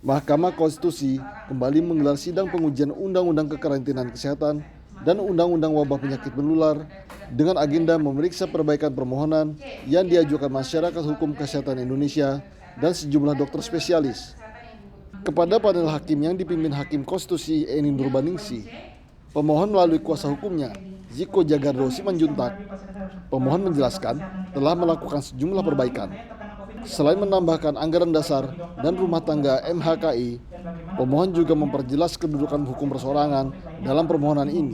Mahkamah Konstitusi kembali menggelar sidang pengujian Undang-Undang Kekarantinaan Kesehatan dan Undang-Undang Wabah Penyakit Menular dengan agenda memeriksa perbaikan permohonan yang diajukan Masyarakat Hukum Kesehatan Indonesia dan sejumlah dokter spesialis. Kepada panel hakim yang dipimpin Hakim Konstitusi Eni Nurbaningsih, pemohon melalui kuasa hukumnya, Ziko Jagardo Simanjuntak, pemohon menjelaskan telah melakukan sejumlah perbaikan. Selain menambahkan anggaran dasar dan rumah tangga MHKI, pemohon juga memperjelas kedudukan hukum perseorangan dalam permohonan ini.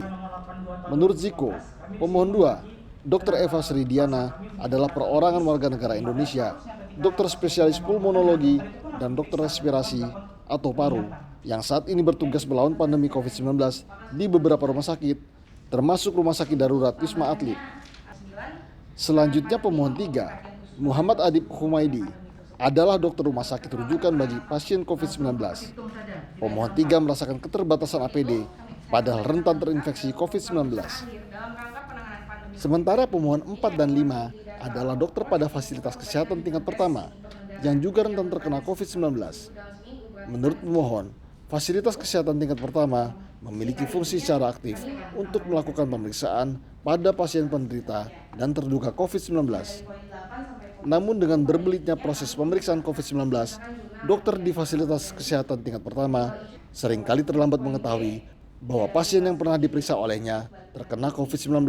Menurut Ziko, pemohon 2, Dr. Eva Sridiana adalah perorangan warga negara Indonesia, dokter spesialis pulmonologi dan dokter respirasi atau paru yang saat ini bertugas melawan pandemi COVID-19 di beberapa rumah sakit, termasuk Rumah Sakit Darurat Wisma Atlet. Selanjutnya pemohon 3, Muhammad Adib Humaidi, adalah dokter rumah sakit rujukan bagi pasien COVID-19. Pemohon 3 merasakan keterbatasan APD padahal rentan terinfeksi COVID-19. Sementara pemohon 4 dan 5 adalah dokter pada fasilitas kesehatan tingkat pertama yang juga rentan terkena COVID-19. Menurut pemohon, fasilitas kesehatan tingkat pertama memiliki fungsi secara aktif untuk melakukan pemeriksaan pada pasien penderita dan terduga COVID-19. Namun dengan berbelitnya proses pemeriksaan COVID-19, dokter di fasilitas kesehatan tingkat pertama seringkali terlambat mengetahui bahwa pasien yang pernah diperiksa olehnya terkena COVID-19.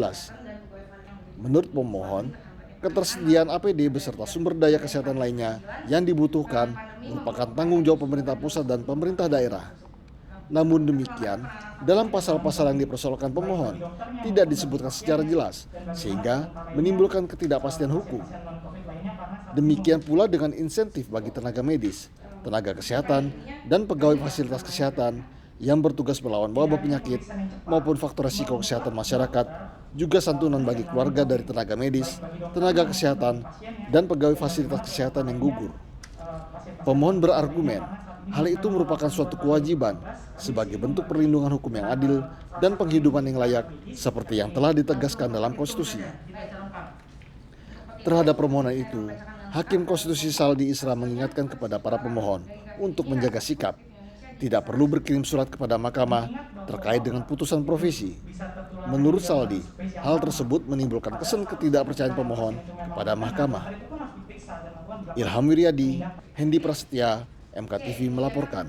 Menurut pemohon, ketersediaan APD beserta sumber daya kesehatan lainnya yang dibutuhkan merupakan tanggung jawab pemerintah pusat dan pemerintah daerah. Namun demikian, dalam pasal-pasal yang dipersoalkan pemohon tidak disebutkan secara jelas, sehingga menimbulkan ketidakpastian hukum. Demikian pula dengan insentif bagi tenaga medis, tenaga kesehatan, dan pegawai fasilitas kesehatan yang bertugas melawan wabah penyakit maupun faktor risiko kesehatan masyarakat, juga santunan bagi keluarga dari tenaga medis, tenaga kesehatan, dan pegawai fasilitas kesehatan yang gugur. Pemohon berargumen, hal itu merupakan suatu kewajiban sebagai bentuk perlindungan hukum yang adil dan penghidupan yang layak seperti yang telah ditegaskan dalam konstitusi. Terhadap permohonan itu, Hakim Konstitusi Saldi Isra mengingatkan kepada para pemohon untuk menjaga sikap, tidak perlu berkirim surat kepada mahkamah terkait dengan putusan provisi. Menurut Saldi, hal tersebut menimbulkan kesan ketidakpercayaan pemohon kepada mahkamah. Ilham Wiryadi, Hendi Prasetya, MKTV melaporkan.